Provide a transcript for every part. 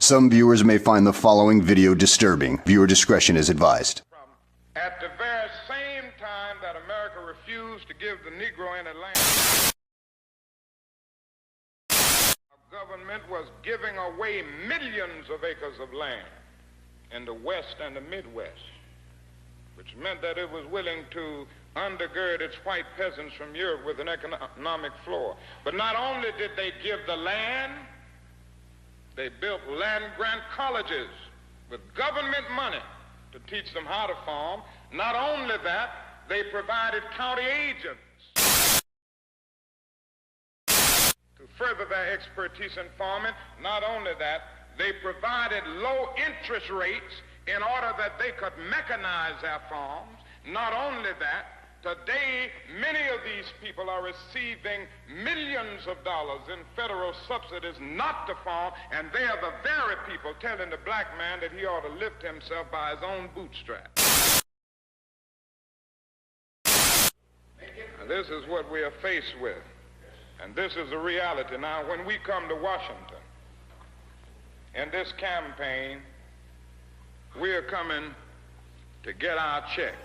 Some viewers may find the following video disturbing. Viewer discretion is advised. At the very same time that America refused to give the Negro any land, our government was giving away millions of acres of land in the West and the Midwest, which meant that it was willing to undergird its white peasants from Europe with an economic floor. But not only did they give the land, they built land-grant colleges with government money to teach them how to farm. Not only that, they provided county agents to further their expertise in farming. Not only that, they provided low interest rates in order that they could mechanize their farms. Not only that, today many of these people are receiving millions of dollars in federal subsidies not to farm, and they are the very people telling the black man that he ought to lift himself by his own bootstraps. And this is what we are faced with, and this is the reality. Now, when we come to Washington in this campaign, we are coming to get our check.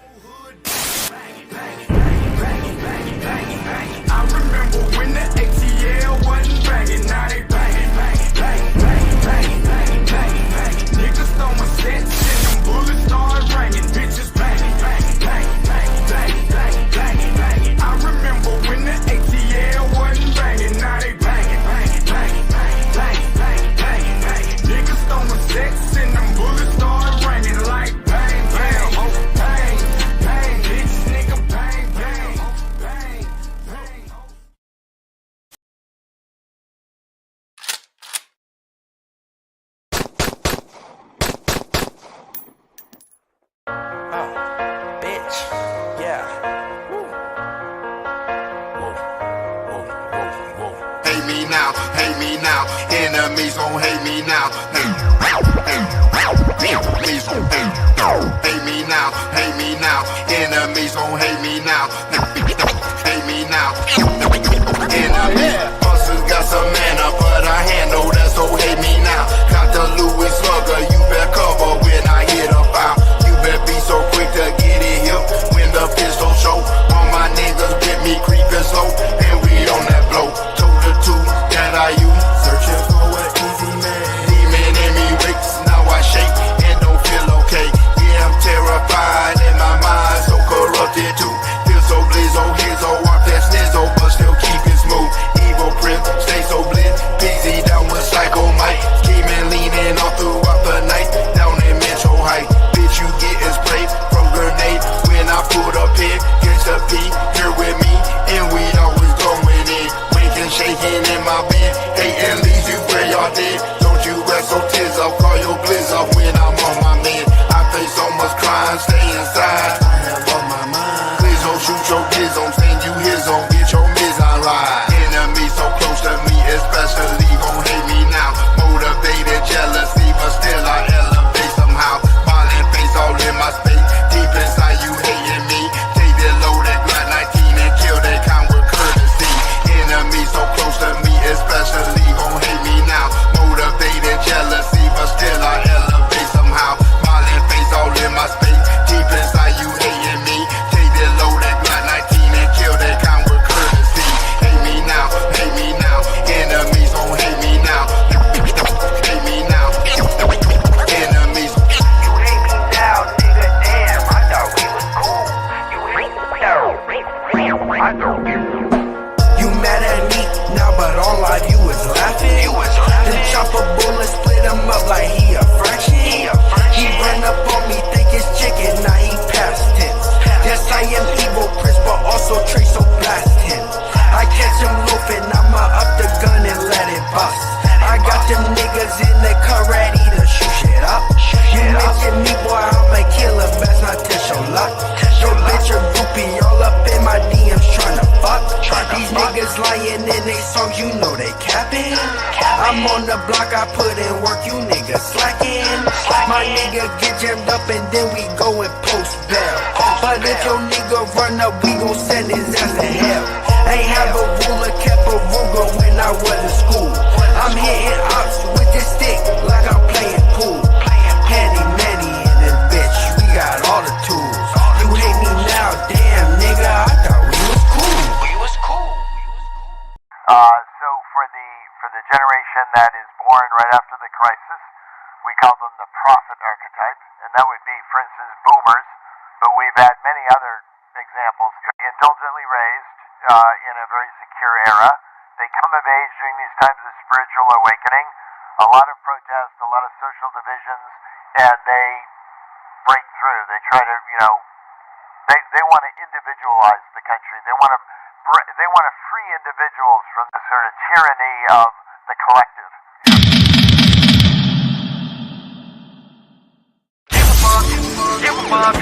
I remember when the ATL wasn't banging, now they banging, banging, banging, banging, banging, banging, banging, banging. Niggas throwing sets and them bullets start ringing, bitches banging, banging, banging, banging, banging, banging, banging, banging. I remember when the ATL wasn't banging, now they banging, banging, banging, banging, banging, banging, banging, banging. Niggas throwing sets and them bullets start ringing like bang, bang, oh, bang, bang, bitch, nigga, bang, bang, bang, bang. Bitch, yeah. Hate me now, enemies gon' hate me now. Enemies gon' hate me now, enemies gon' hate me now. Hate me now, enemies. Busters got some mana, but I handle that, so hate me now. Got the Louis Slugger, you better cover when I hit a foul. You better be so quick to get it hip when the pistol show. All my niggas with me creeping slow, and we on that blow. That I use, searching for an easy man. Demon in me wakes, now I shake and don't feel okay. Yeah, I'm terrified in my mind, so corrupted too. Feel so blizzo, hizzo, off that snizzo, but still keep it smooth. Evil prince, stay so blitz, busy down with Psycho Mike. Scheming, leaning all throughout the night, down in Metro Heights. Bitch, you getting sprayed from grenade when I put up here. Get the P, here with me, and we always going in. Shaking in my bed, hating leaves you where y'all dead. Don't you rest so tears up, call your blizz up when I'm on my man. I face so much crime, stay inside. I have on my mind. Please don't shoot your kids on, send you his on, get your miss on ride. Enemies so close to me, especially gon' hate me now. Motivated jealousy, but still I elevate somehow. Violent face all in my space, deep inside you hating me. Take the loaded Glock 19 and kill that kind with courtesy. Enemies so close to me, especially gon' hate me now. Motivated jealousy, but still I elevate somehow. Violent face all in my space, deep inside you hating me. Take the loaded Glock 19 and kill that kind with courtesy. Hate me now, enemies gon' hate me now. Hate me now, enemies. You hate me now, nigga, damn, I thought we was cool. You hate me now, I thought we was cool. You mad at me now, but all I do is laughing. The chopper bullet split him up like he a fraction. He run up on me, think it's chicken, now he past tense. Yes, I am evil, Prince, but also Trace, so blast him. I catch him loafing, I'ma up the gun and let it bust. I got them niggas in the car ready to shoot shit up. You mention me, boy, I'm a killer, best not to show luck. Yo, bitch, a groupie, all up in my DMs tryna fuck. These niggas lying in they songs, you know they capping. I'm on the block, I put in work, you niggas slacking. My nigga get jammed up and then we go and post bail. But if your nigga run up, we gon' send his ass to hell. Ain't have a ruler, kept a Ruger when I was in school. I'm hitting ops with this stick like I'm generation that is born right after the crisis. We call them the prophet archetype, and that would be, for instance, boomers, but we've had many other examples. Indulgently raised in a very secure era. They come of age during these times of spiritual awakening, a lot of protests, a lot of social divisions, and they break through. They try to, they want to individualize the country. They want to free individuals from the sort of tyranny of the collective. Give a fuck. Give a fuck.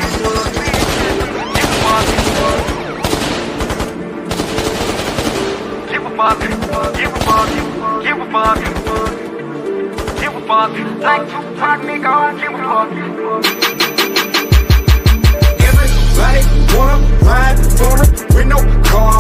Give a fuck. Give a fuck. Give a fuck. Give a fuck. Like Tupac, nigga, I don't give a fuck. Everybody wanna ride for it with no car.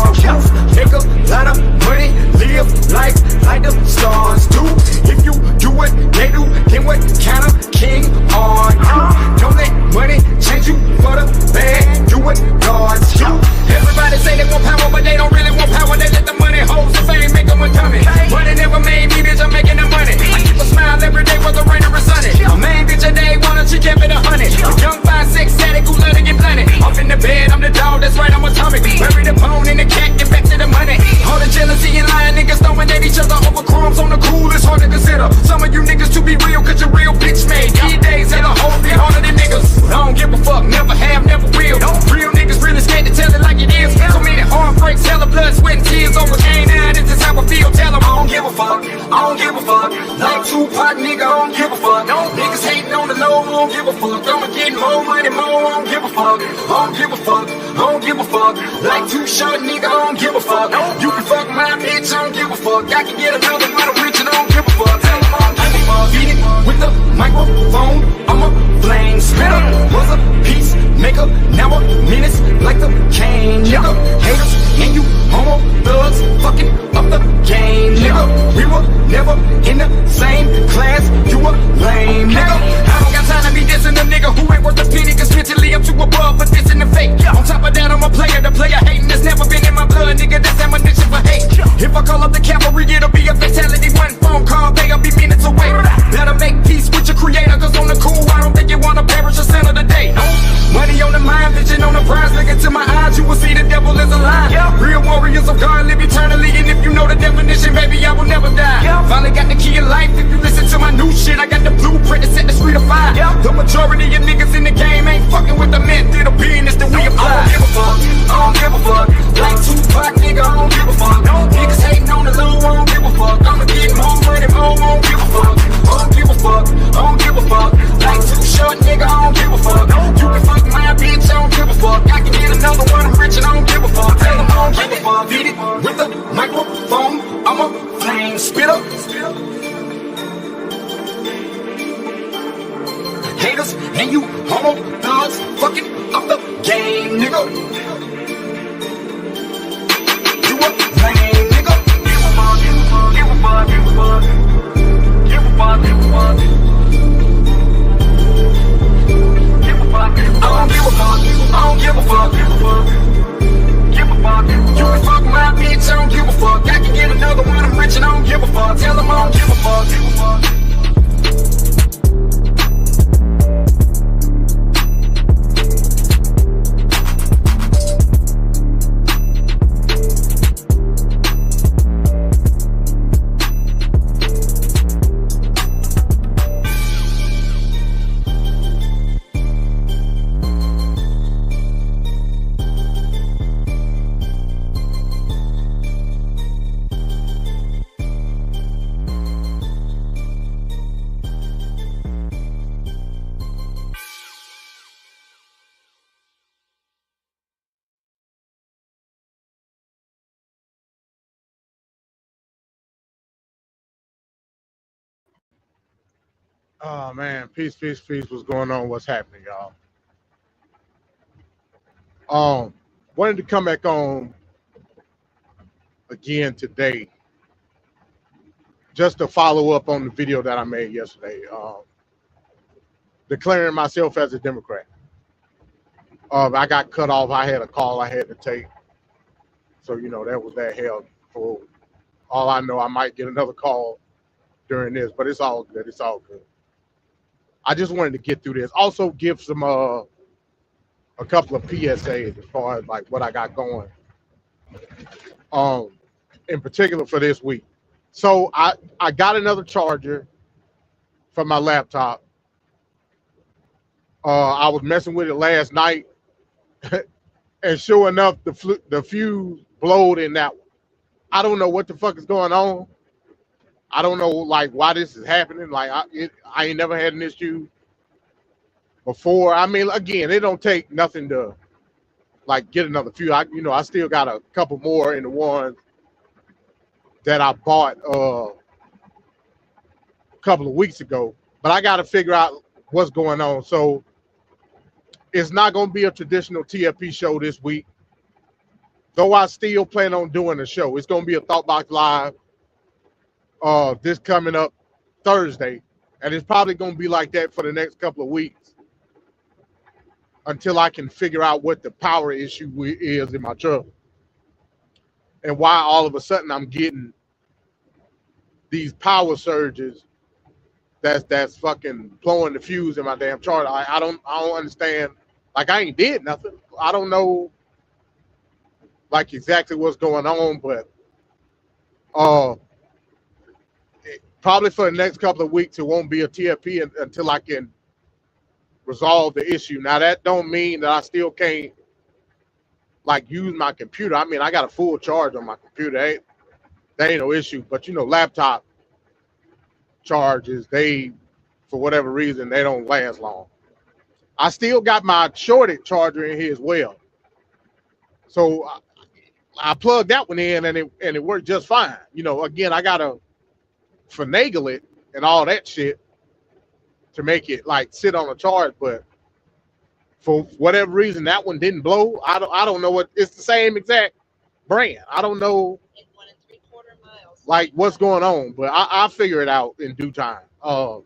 Make a lot of money, live life like the stars do. If you do what they do, then what kind of king are you? Don't let money change you for the bad. Do what God's do. Everybody say they want power, but they don't really want power. They let the money hold the fame, make them a dummy. Money never made me, bitch, I'm making the money. I keep a smile every day, whether rain or sunny. A main bitch a day, wanna she kept it 100. A young 5'6" addict who love to get blunted. Off in the bed, I'm the dog, that's right, I'm atomic. Bury the bone in the cat, get back to the money. All the jealousy and lying niggas throwing at each other over crumbs on the cool, it's hard to consider. Some of you niggas to be real, cause you're real bitch made. These days, hella hoes be harder than niggas. I don't give a fuck, never have, never will. Real niggas really scared to tell it like it is. So many heartbreaks, hella blood, sweat, and tears over game. Now this is how I feel, tell them I don't give a fuck. I don't give a fuck. Like Tupac, nigga, I don't give a fuck. Niggas hating on the low, I don't give a fuck. I'ma get more money, more, I don't give a fuck. I don't give a fuck. I don't give a fuck. Like Too Short, nigga, I don't give a fuck. You can fuck my bitch, I don't give a fuck. I can get another one, I'm rich and I don't give a fuck. Tell them I don't give a fuck. Beat it with the microphone, I'm a flame spitter. Was a peacemaker, now a menace like the cane, nigga. Haters and you homo thugs, fucking up the game, nigga. We were never in the same class, you a lame, nigga. I don't got time to be dissing a nigga who ain't worth a penny, cause mentally I'm too above for dissing the fake. On top of that, I'm a player, the player hating that's never been in my blood, nigga. That's ammunition for hate. If I call up the cavalry, it'll be a fatality. One phone call, they'll be minutes away. Better make peace with your creator, cause on the cool, I don't think you wanna perish a cent of the day. Money on the mind, vision on the prize. Look into my eyes, you will see the devil is alive. Real warriors of God live eternally, and if you know the definition, baby, I will never die. Finally got the key of life. If you listen to my new shit, I got the blueprint to set the street afire. The majority of niggas in the game ain't fucking with the method of business that we apply. I don't give a fuck. I don't give a fuck. Like Tupac, nigga, I don't give a fuck. Niggas hating on the low, I don't give a fuck. I'ma get more money, more, I don't give a fuck. I don't give a fuck. I don't give a fuck. Like Too Short, nigga, I don't give a fuck. You can fuck my bitch, I don't give a fuck. I can get another one, I'm rich and I don't give a fuck. Tell them I don't give a fuck. Beat it with the microphone, I'm a flame spitter. Haters and you homo thugs, fucking up the game, nigga. You a lame, nigga. Give a fuck. Give a fuck. Give a fuck. Give a fuck. Give a fuck. Give a fuck. I don't give a fuck. I don't give a fuck. Give a fuck. Give a fuck. You can fuck my bitch, I don't give a fuck. I can get another one, I'm rich and I don't give a fuck. Tell them I don't give a fuck. Give a fuck. Oh man, peace, peace, peace. What's going on? What's happening, y'all? Wanted to come back on again today, just to follow up on the video that I made yesterday, declaring myself as a Democrat. I got cut off. I had a call I had to take, so that was that hell. For all I know, I might get another call during this, but it's all good. It's all good. I just wanted to get through this. Also, give some a couple of PSAs as far as like what I got going. In particular for this week. So I got another charger for my laptop. I was messing with it last night, and sure enough, the fuse blowed in that one. I don't know what the fuck is going on. I don't know like why this is happening. Like I ain't never had an issue before. I mean, again, it don't take nothing to like get another fuse. I still got a couple more in the ones that I bought a couple of weeks ago, but I got to figure out what's going on. So it's not going to be a traditional TFP show this week, though I still plan on doing a show. It's going to be a Thoughtbox Live this coming up Thursday, and it's probably going to be like that for the next couple of weeks until I can figure out what the power issue is in my truck and why all of a sudden I'm getting these power surges that's fucking blowing the fuse in my damn charger. I don't understand. Like I ain't did nothing. I don't know like exactly what's going on, but probably for the next couple of weeks it won't be a TFP until I can resolve the issue. Now that don't mean that I still can't like use my computer. I mean, I got a full charge on my computer. That ain't no issue. But laptop charges, they, for whatever reason, they don't last long. I still got my shorted charger in here as well. So I plugged that one in and it worked just fine. Again, I gotta finagle it and all that shit to make it like sit on a charge, but for whatever reason that one didn't blow. I don't know what it's the same exact brand. I don't know like what's going on, but I'll figure it out in due time. I'll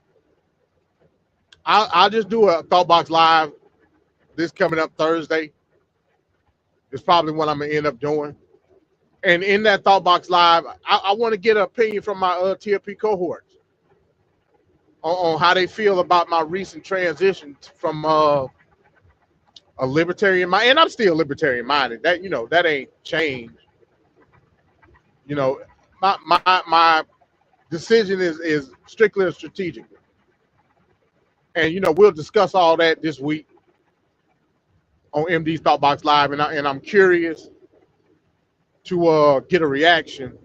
just do a Thoughtbox Live this coming up Thursday. It's probably what I'm gonna end up doing. And in that Thoughtbox Live, I want to get an opinion from my TFP cohorts on how they feel about my recent transition from a libertarian mind, and I'm still libertarian minded. That that ain't changed. My decision is strictly a strategic. And we'll discuss all that this week on MD's Thoughtbox Live, and I'm curious to get a reaction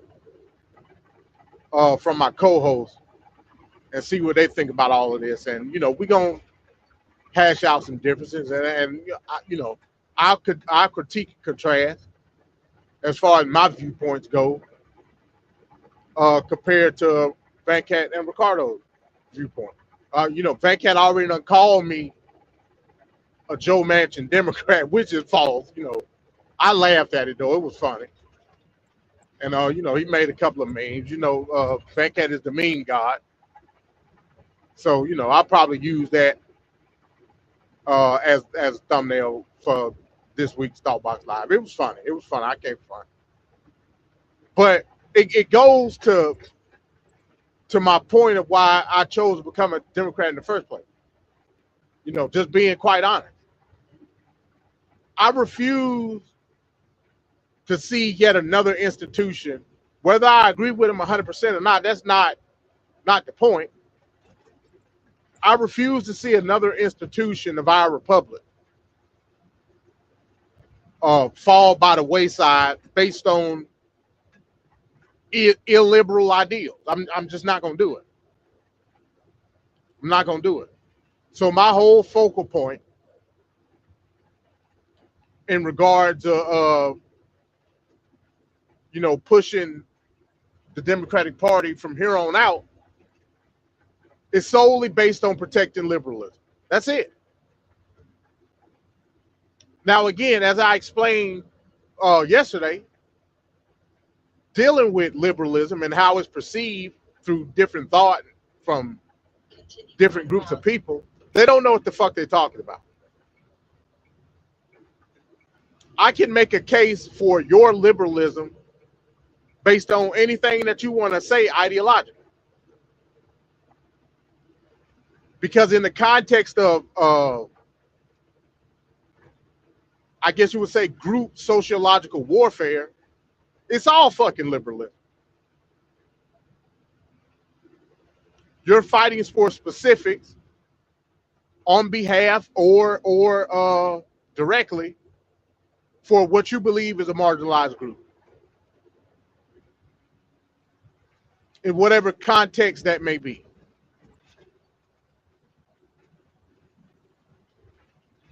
from my co-hosts and see what they think about all of this. And we're gonna hash out some differences, and I'll critique and contrast as far as my viewpoints go compared to Van Cat and Ricardo's viewpoint. Van Cat already done called me a Joe Manchin Democrat, which is false. I laughed at it though; it was funny. And he made a couple of memes. Van Cat is the meme god, so I'll probably use that as a thumbnail for this week's Thoughtbox Live. It was funny. It was fun. I came fun, but it goes to my point of why I chose to become a Democrat in the first place. Just being quite honest. I refuse to see yet another institution, whether I agree with them 100% or not, that's not the point. I refuse to see another institution of our republic fall by the wayside based on illiberal ideals. I'm just not going to do it. I'm not going to do it. So my whole focal point in regards to pushing the Democratic Party from here on out is solely based on protecting liberalism. That's it. Now, again, as I explained yesterday, dealing with liberalism and how it's perceived through different thought from different groups of people, they don't know what the fuck they're talking about. I can make a case for your liberalism based on anything that you want to say ideologically. Because in the context of, I guess you would say, group sociological warfare, it's all fucking liberalism. You're fighting for specifics on behalf or directly for what you believe is a marginalized group, in whatever context that may be.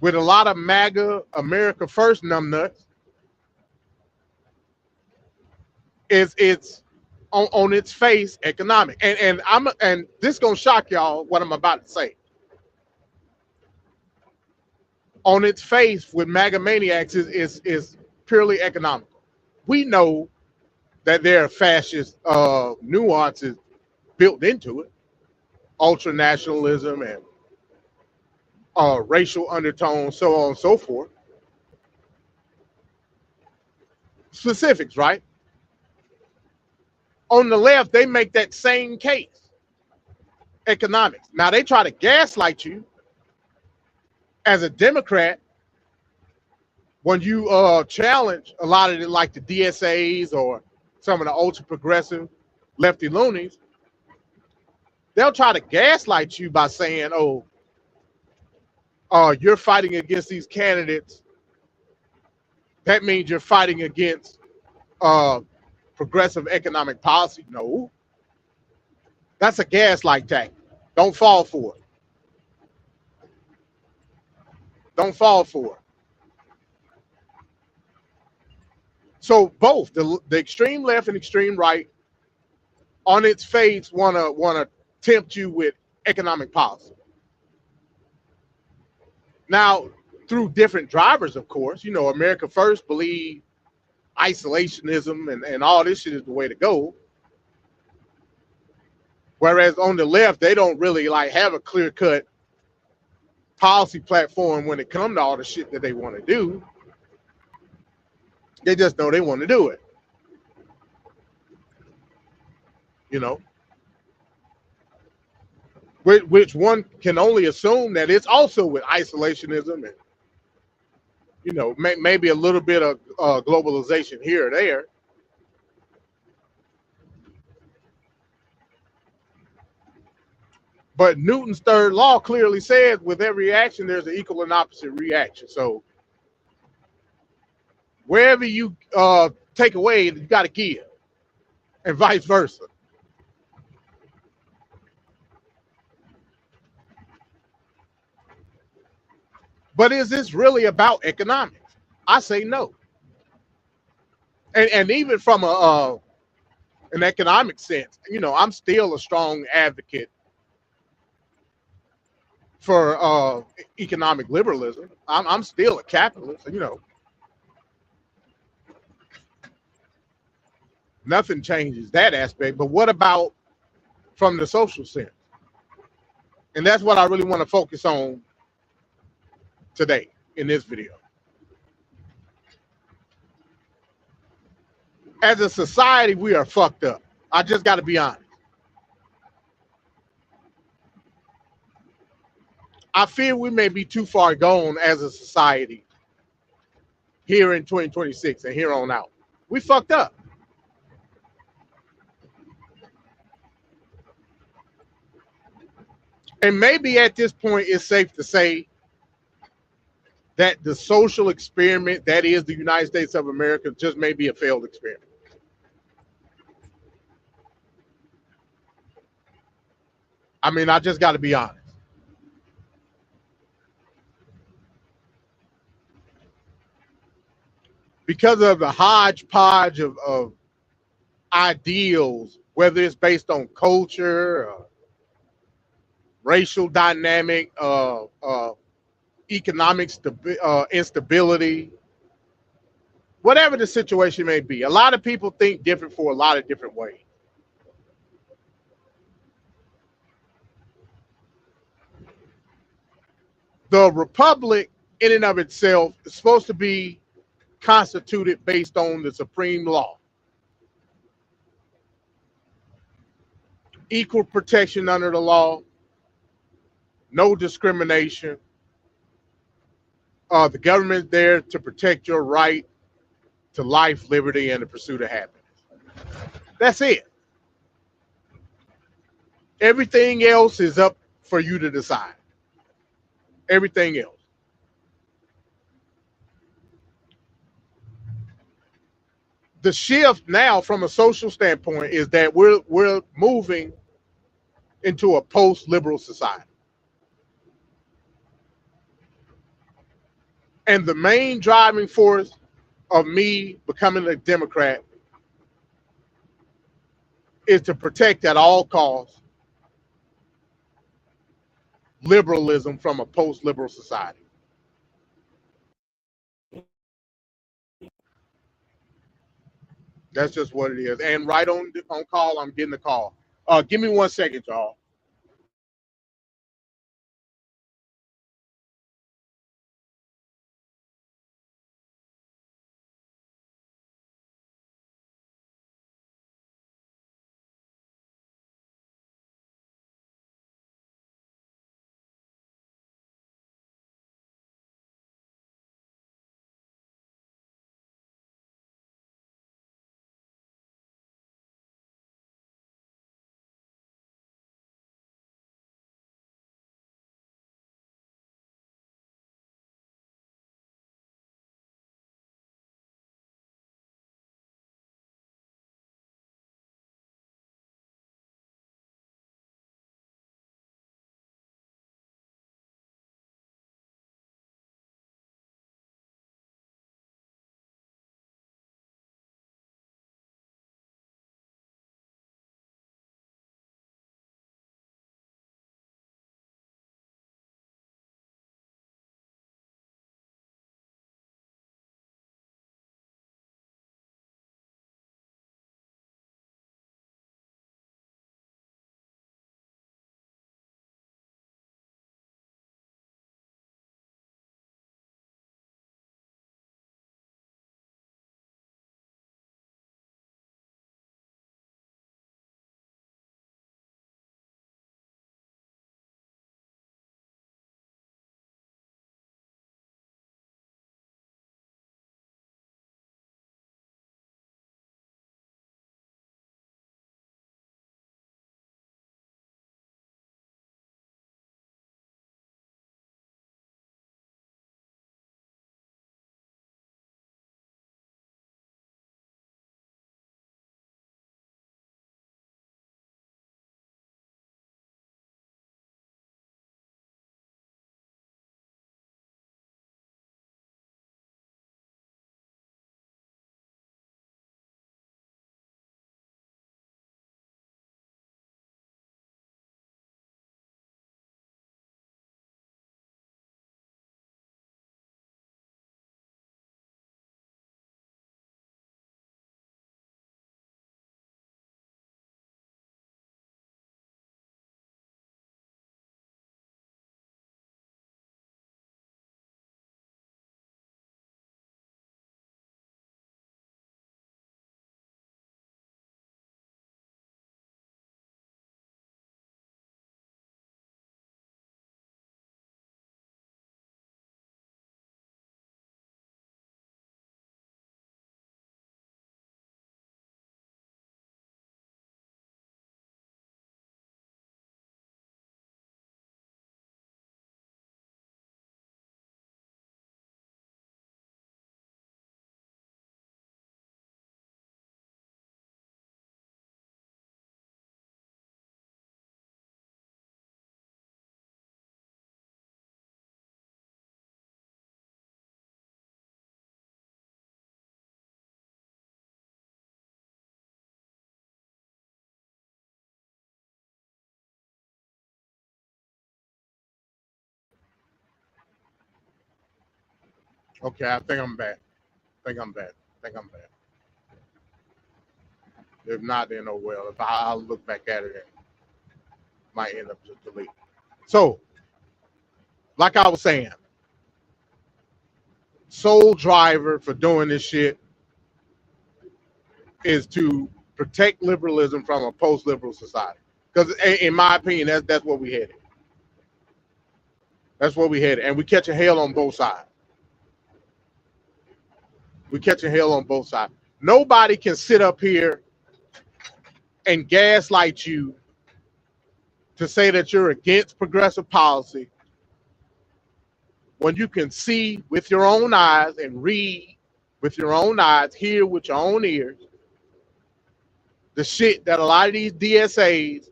With a lot of MAGA, America First numbnuts, it's on its face economic. And this gonna shock y'all what I'm about to say. On its face with MAGA maniacs is purely economical. We know that there are fascist nuances built into it, ultra nationalism and racial undertones, so on and so forth. Specifics, right? On the left, they make that same case. Economics. Now they try to gaslight you as a Democrat when you challenge a lot of the, like the DSAs or some of the ultra progressive lefty loonies. They'll try to gaslight you by saying, "Oh, you're fighting against these candidates. That means you're fighting against progressive economic policy." No, that's a gaslight tactic. Don't fall for it. Don't fall for it. So both the extreme left and extreme right, on its face, wanna tempt you with economic policy. Now, through different drivers, of course, you know, America First believe isolationism and all this shit is the way to go. Whereas on the left, they don't really like have a clear-cut policy platform when it comes to all the shit that they want to do. They just know they want to do it. You know? Which one can only assume that it's also with isolationism and, you know, maybe a little bit of globalization here or there. But Newton's third law clearly says with every action, there's an equal and opposite reaction. So wherever you take away, you got to give, and vice versa. But is this really about economics? I say no. And even from an economic sense, you know, I'm still a strong advocate for economic liberalism. I'm still a capitalist, you know. Nothing changes that aspect. But what about from the social sense? And that's what I really want to focus on today in this video. As a society, we are fucked up. I just got to be honest. I fear we may be too far gone as a society here in 2026 and here on out. We fucked up. And maybe at this point, it's safe to say that the social experiment that is the United States of America just may be a failed experiment. I mean, I just got to be honest. Because of the hodgepodge of ideals, whether it's based on culture, racial dynamic, economic instability, whatever the situation may be. A lot of people think different for a lot of different ways. The republic in and of itself is supposed to be constituted based on the supreme law. Equal protection under the law, no discrimination. The government's there to protect your right to life, liberty, and the pursuit of happiness. That's it. Everything else is up for you to decide. Everything else. The shift now from a social standpoint is that we're moving into a post-liberal society. And the main driving force of me becoming a Democrat is to protect at all costs liberalism from a post-liberal society. That's just what it is. And right on call, I'm getting the call. Give me 1 second, y'all. Okay, I think I'm back. Think I'm back. Think I'm back. If not, then oh well. If I'll look back at it, it might end up just delete. So, like I was saying, sole driver for doing this shit is to protect liberalism from a post-liberal society. Because in my opinion, that's what we headed. That's where we headed. And we catching hell on both sides. We catching hell on both sides. Nobody can sit up here and gaslight you to say that you're against progressive policy when you can see with your own eyes and read with your own eyes, hear with your own ears, the shit that a lot of these DSAs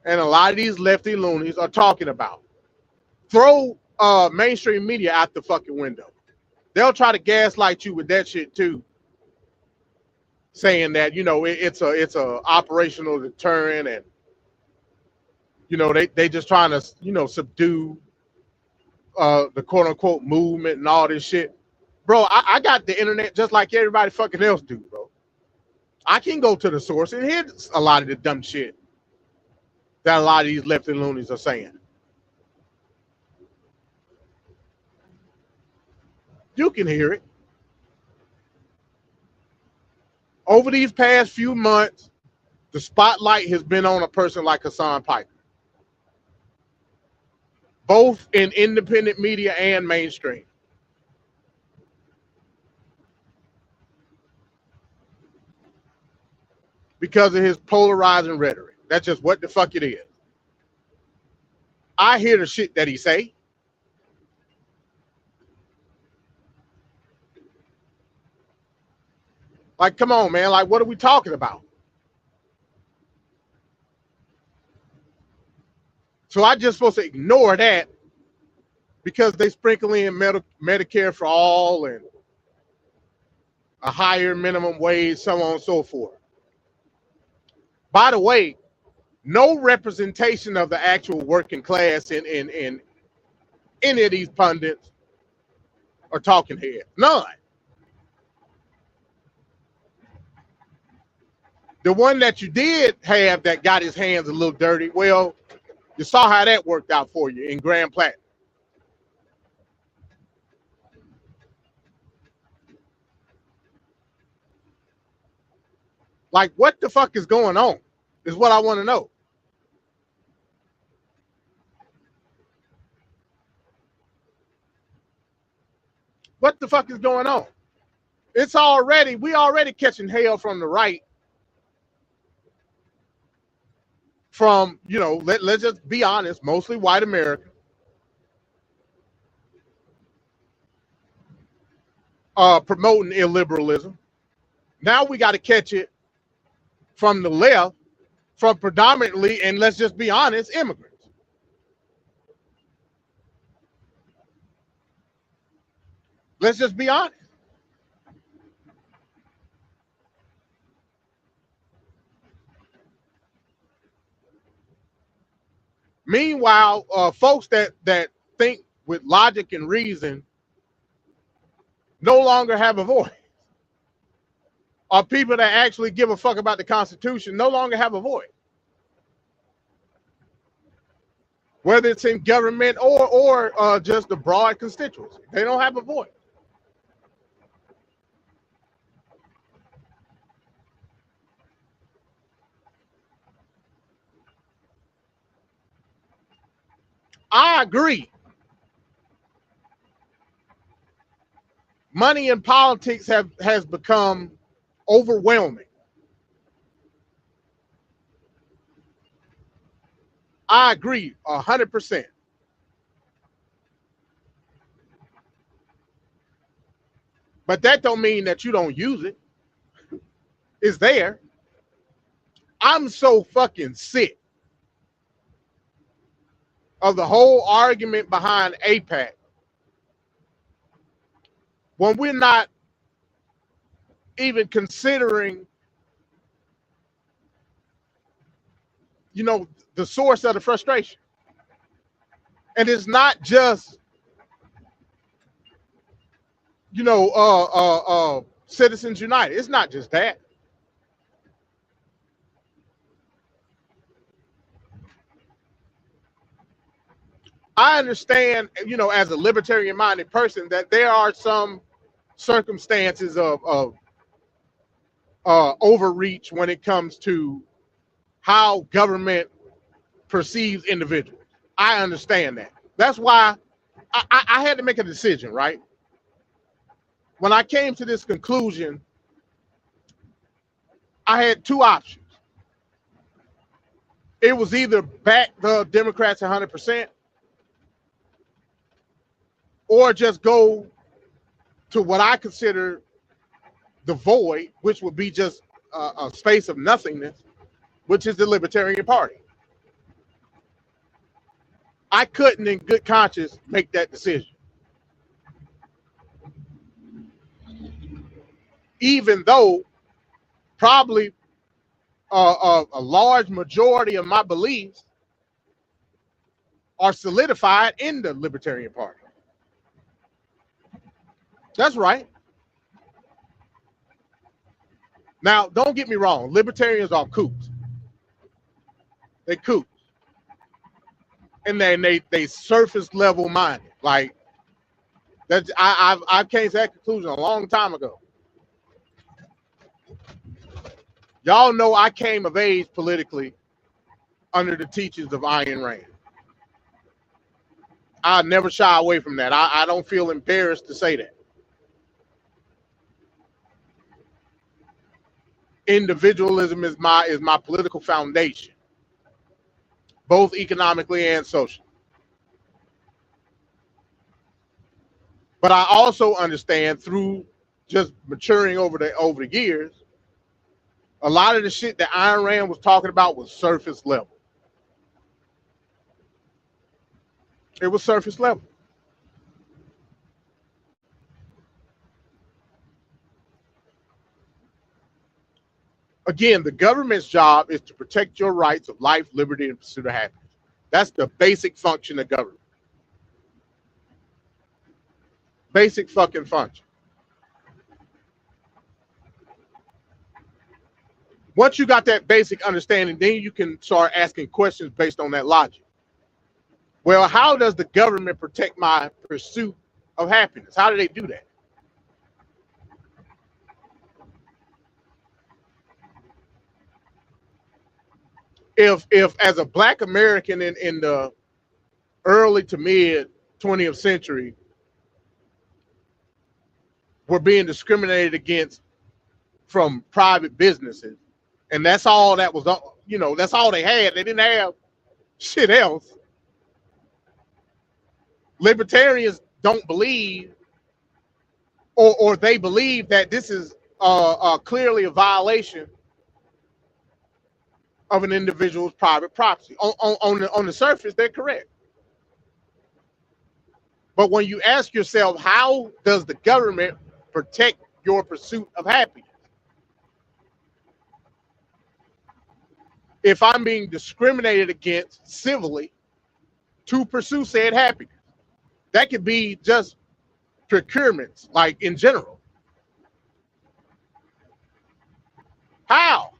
and a lot of these lefty loonies are talking about. Throw mainstream media out the fucking window. They'll try to gaslight you with that shit too, saying that, you know, it's a operational deterrent, and you know they just trying to, you know, subdue the quote unquote movement and all this shit. Bro, I got the internet just like everybody fucking else do, bro. I can go to the source and hear a lot of the dumb shit that a lot of these lefty loonies are saying. You can hear it. Over these past few months, the spotlight has been on a person like Hassan Piker, both in independent media and mainstream. Because of his polarizing rhetoric. That's just what the fuck it is. I hear the shit that he say. Like, come on, man. Like, what are we talking about? So I just supposed to ignore that because they sprinkle in Medicare for all and a higher minimum wage, so on and so forth. By the way, no representation of the actual working class in any of these pundits or talking heads. None. The one that you did have that got his hands a little dirty, well, you saw how that worked out for you in Grand Platinum. Like, what the fuck is going on is what I want to know. What the fuck is going on? We already catching hell from the right. From, you know, let's just be honest, mostly white America. Promoting illiberalism. Now we got to catch it from the left, from predominantly, and let's just be honest, immigrants. Let's just be honest. Meanwhile, folks that think with logic and reason no longer have a voice. Or people that actually give a fuck about the Constitution no longer have a voice. Whether it's in government or just the broad constituency. They don't have a voice. I agree. Money in politics has become overwhelming. I agree 100%. But that don't mean that you don't use it. It's there. I'm so fucking sick of the whole argument behind AIPAC when we're not even considering, you know, the source of the frustration. And it's not just, you know, Citizens United. It's not just that. I understand, you know, as a libertarian-minded person, that there are some circumstances of overreach when it comes to how government perceives individuals. I understand that. That's why I had to make a decision, right? When I came to this conclusion, I had two options. It was either back the Democrats 100% or just go to what I consider the void, which would be just a space of nothingness, which is the Libertarian Party. I couldn't in good conscience make that decision. Even though probably a large majority of my beliefs are solidified in the Libertarian Party. That's right. Now, don't get me wrong. Libertarians are kooks. They kooks. And then they surface level minded. Like that's I came to that conclusion a long time ago. Y'all know I came of age politically under the teachings of Ayn Rand. I never shy away from that. I don't feel embarrassed to say that. Individualism is my political foundation, both economically and socially. But I also understand through just maturing over the years, a lot of the shit that Ayn Rand was talking about was surface level. It was surface level. Again, the government's job is to protect your rights of life, liberty, and pursuit of happiness. That's the basic function of government. Basic fucking function. Once you got that basic understanding, then you can start asking questions based on that logic. Well, how does the government protect my pursuit of happiness? How do they do that? If as a Black American in the early to mid 20th century, we're being discriminated against from private businesses, and that's all that was, that's all they had. They didn't have shit else. Libertarians don't believe, or they believe that this is clearly a violation of an individual's private property. On the surface, they're correct. But when you ask yourself, how does the government protect your pursuit of happiness? If I'm being discriminated against civilly to pursue said happiness, that could be just procurements, like in general. How?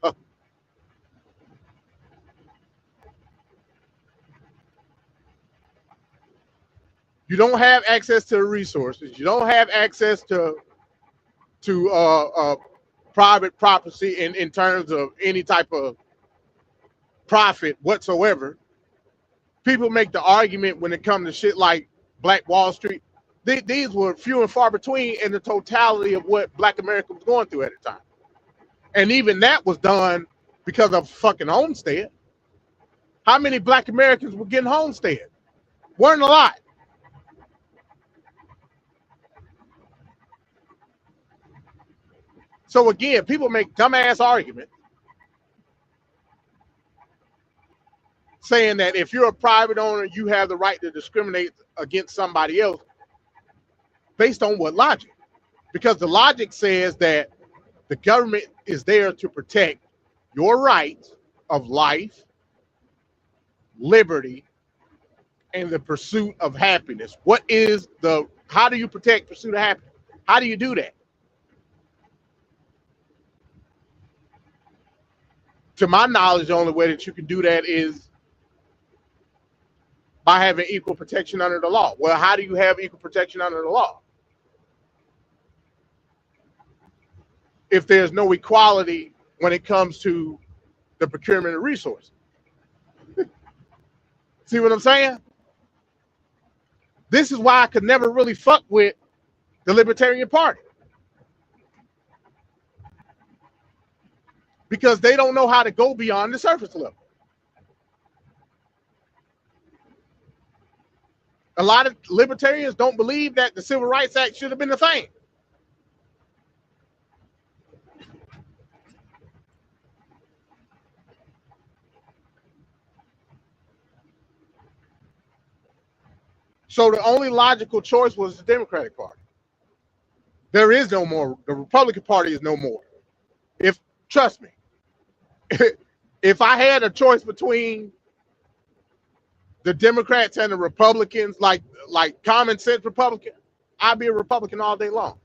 You don't have access to the resources. You don't have access to private property in terms of any type of profit whatsoever. People make the argument when it comes to shit like Black Wall Street. These were few and far between in the totality of what Black America was going through at the time. And even that was done because of fucking homestead. How many Black Americans were getting homestead? Weren't a lot. So again, people make dumbass arguments saying that if you're a private owner, you have the right to discriminate against somebody else. Based on what logic? Because the logic says that the government is there to protect your rights of life, liberty, and the pursuit of happiness. How do you protect pursuit of happiness? How do you do that? To my knowledge, the only way that you can do that is by having equal protection under the law. Well, how do you have equal protection under the law if there's no equality when it comes to the procurement of resources? See what I'm saying? This is why I could never really fuck with the Libertarian Party. Because they don't know how to go beyond the surface level. A lot of libertarians don't believe that the Civil Rights Act should have been the thing. So the only logical choice was the Democratic Party. There is no more. The Republican Party is no more. Trust me, if I had a choice between the Democrats and the Republicans, like common sense Republican, I'd be a Republican all day long.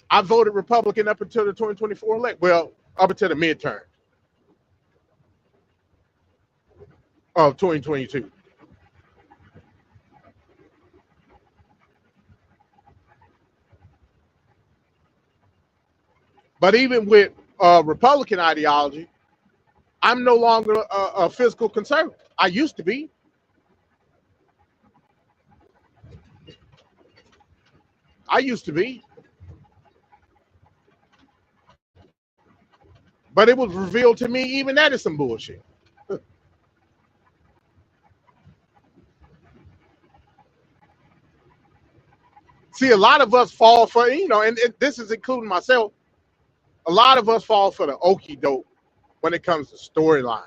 I voted Republican up until the 2024 election. Well, up until the midterm of 2022. But even with Republican ideology, I'm no longer a fiscal conservative. I used to be. But it was revealed to me even that is some bullshit. See, a lot of us fall for, and this is including myself, a lot of us fall for the okie doke when it comes to storyline.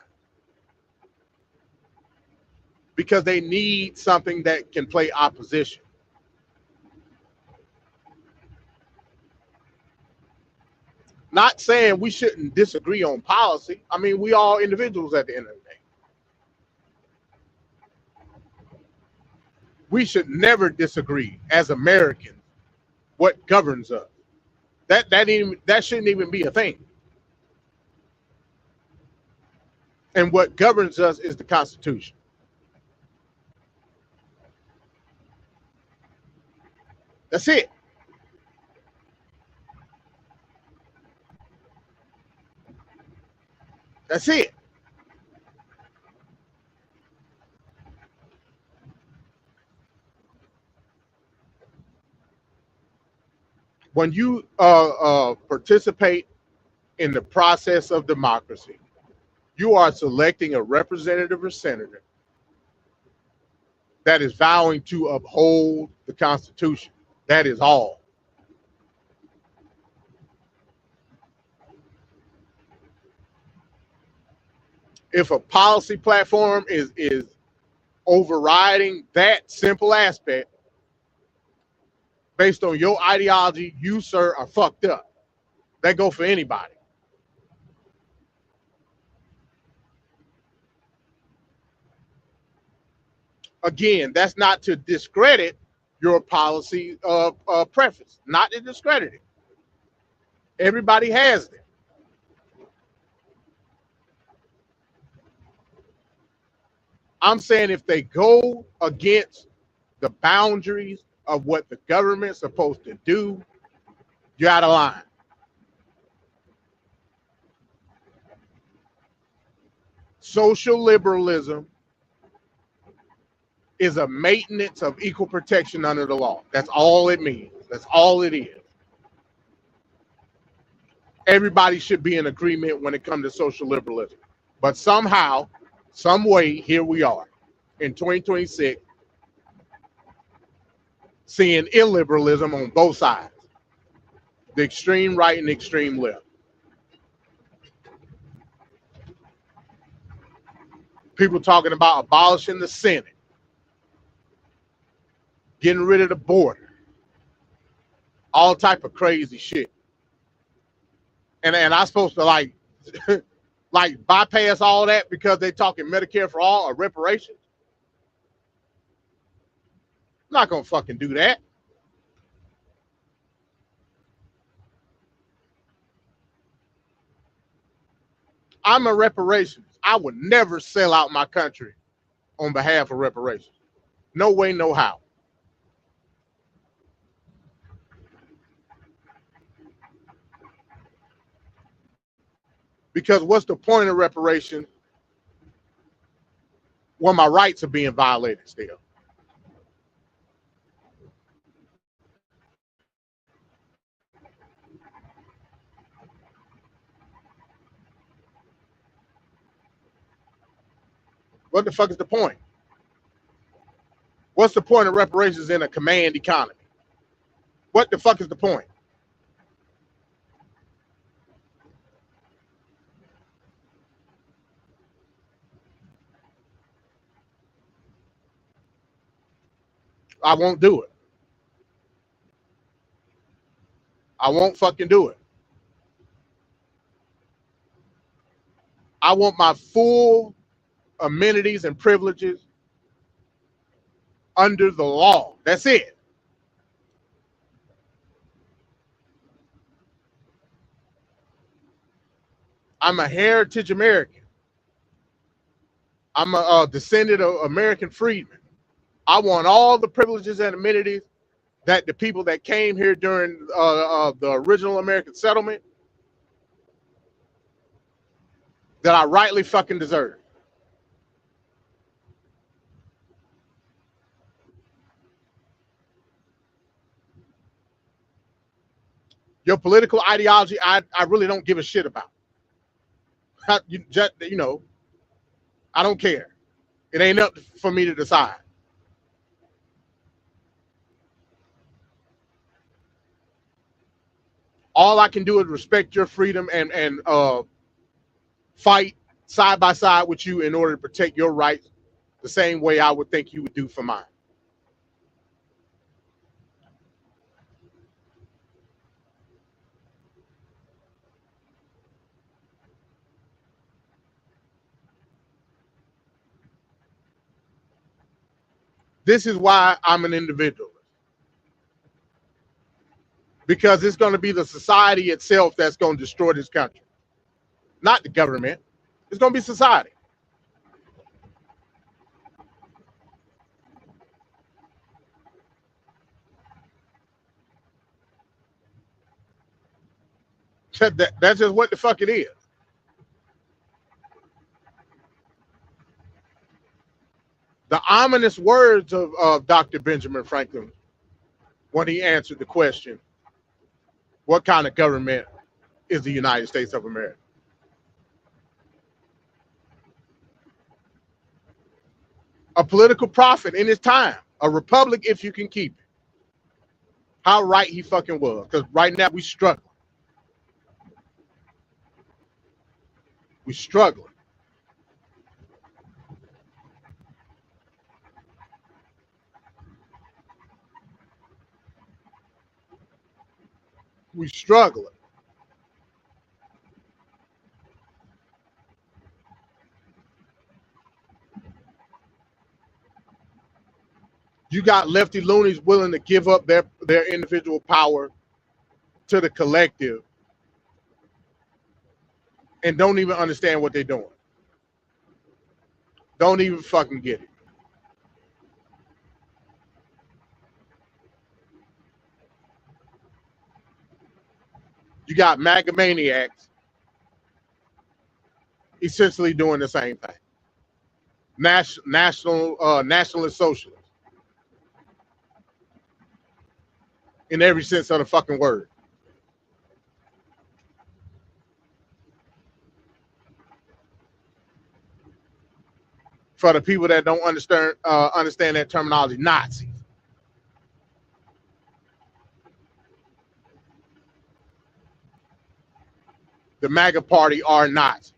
Because they need something that can play opposition. Not saying we shouldn't disagree on policy. I mean, we all individuals at the end of the day. We should never disagree as Americans what governs us. That shouldn't even be a thing. And what governs us is the Constitution. That's it. That's it. When you participate in the process of democracy, you are selecting a representative or senator that is vowing to uphold the Constitution. That is all. If a policy platform is overriding that simple aspect based on your ideology, you, sir, are fucked up. That go for anybody. Again, that's not to discredit your policy preference, not to discredit it. Everybody has them. I'm saying if they go against the boundaries of what the government's supposed to do, you're out of line. Social liberalism is a maintenance of equal protection under the law. That's all it means. That's all it is. Everybody should be in agreement when it comes to social liberalism. But somehow, some way, here we are in 2026, seeing illiberalism on both sides, the extreme right and the extreme left. People talking about abolishing the Senate, getting rid of the border, all type of crazy shit. And I'm supposed to like bypass all that because they talking Medicare for all or reparations? I'm not gonna fucking do that. I'm a reparations. I would never sell out my country on behalf of reparations. No way, no how. Because what's the point of reparation when my rights are being violated still. What the fuck is the point? What's the point of reparations in a command economy? What the fuck is the point? I won't do it. I won't fucking do it. I want my full amenities and privileges under the law. That's it. I'm a heritage American. I'm a descendant of American freedmen. I want all the privileges and amenities that the people that came here during the original American settlement that I rightly fucking deserve. Your political ideology, I really don't give a shit about. You know, I don't care. It ain't up for me to decide. All I can do is respect your freedom and fight side by side with you in order to protect your rights the same way I would think you would do for mine. This is why I'm an individualist. Because it's going to be the society itself that's going to destroy this country. Not the government. It's going to be society. That's just what the fuck it is. The ominous words of Dr. Benjamin Franklin when he answered the question, what kind of government is the United States of America? A political prophet in his time, a republic if you can keep it. How right he fucking was, because right now we struggling. We struggling. We struggling. You got lefty loonies willing to give up their individual power to the collective and don't even understand what they're doing. Don't even fucking get it. You got MAGA maniacs essentially doing the same thing. Nationalist socialists. In every sense of the fucking word. For the people that don't understand that terminology, Nazis. The MAGA party are Nazis.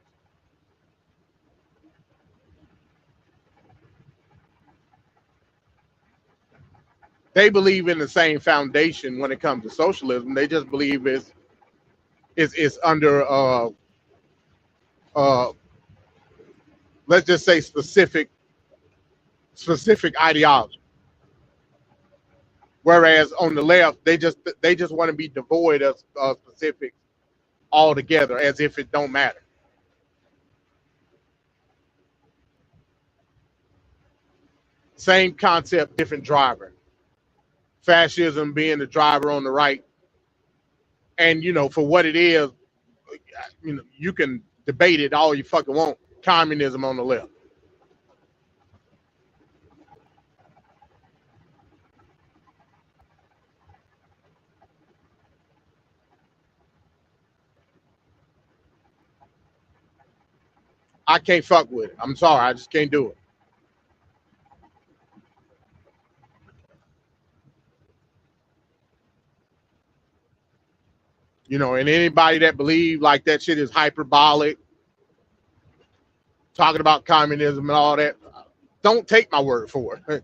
They believe in the same foundation when it comes to socialism. They just believe it's under let's just say specific ideology. Whereas on the left, they just want to be devoid of specifics altogether, as if it don't matter. Same concept, different driver. Fascism being the driver on the right, and for what it is, you can debate it all you fucking want. Communism on the left. I can't fuck with it. I'm sorry, I just can't do it. You know, and anybody that believe like that shit is hyperbolic, talking about communism and all that, don't take my word for it.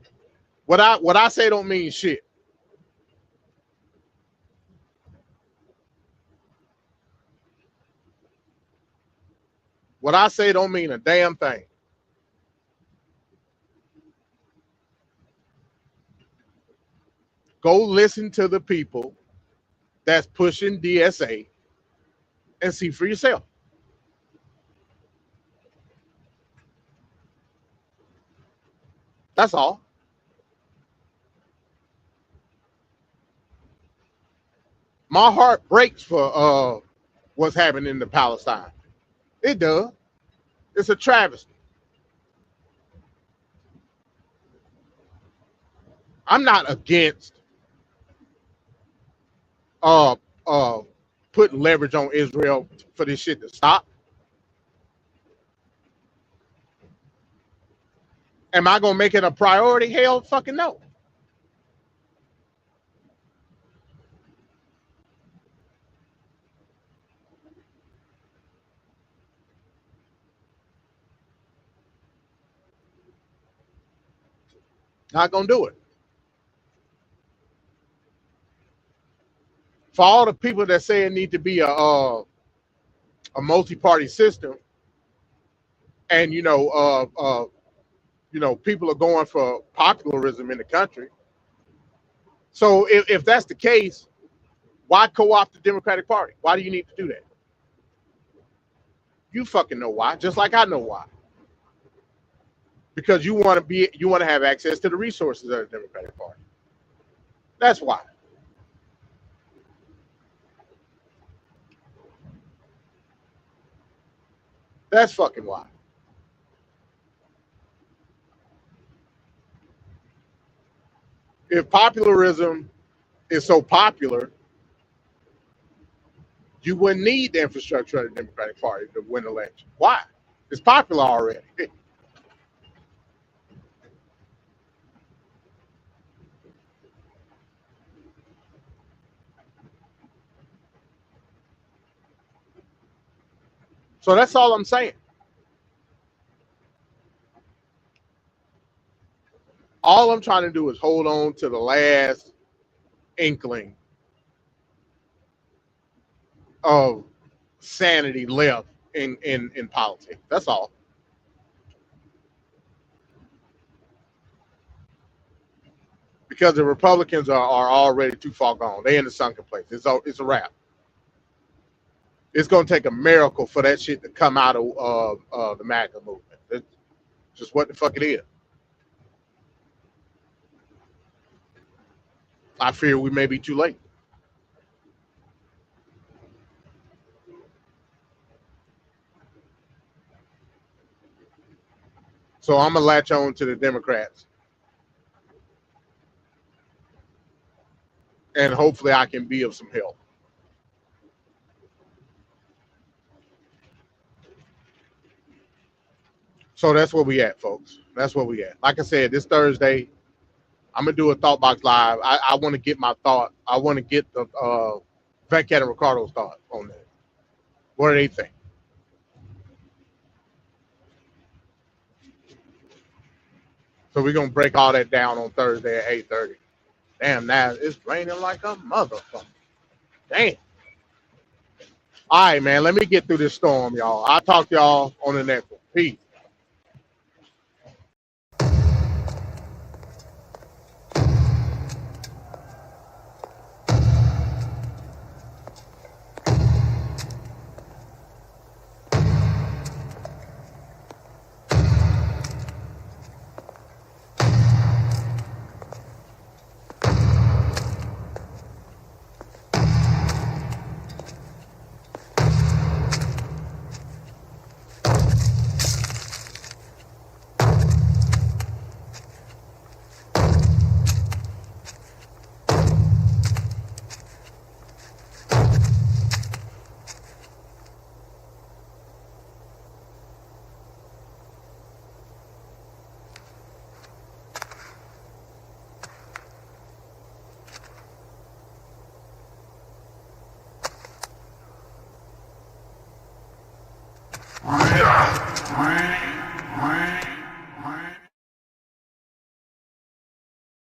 What I say don't mean shit. What I say don't mean a damn thing. Go listen to the people that's pushing DSA and see for yourself. That's all. My heart breaks for what's happening in Palestine. It does. It's a travesty. I'm not against putting leverage on Israel for this shit to stop. Am I gonna make it a priority? Hell fucking no. Not gonna do it. For all the people that say it need to be a multi-party system, and you know, people are going for popularism in the country. So if that's the case, why co-opt the Democratic Party? Why do you need to do that? You fucking know why, just like I know why. Because you want to have access to the resources of the Democratic Party. That's why. That's fucking why. If popularism is so popular, you wouldn't need the infrastructure of the Democratic Party to win elections. Why? It's popular already. So that's all I'm saying. All I'm trying to do is hold on to the last inkling of sanity left in politics. That's all. Because the Republicans are already too far gone. They're in the sunken place. It's a wrap. It's going to take a miracle for that shit to come out of the MAGA movement. It's just what the fuck it is. I fear we may be too late. So I'm going to latch on to the Democrats. And hopefully I can be of some help. So that's where we at, folks. That's where we at. Like I said, this Thursday, I'm going to do a Thought Box Live. I want to get my thought. I want to get the Venkat and Ricardo's thought on that. What do they think? So we're going to break all that down on Thursday at 8:30. Damn, now it's raining like a motherfucker. Damn. All right, man, let me get through this storm, y'all. I'll talk to y'all on the next one. Peace.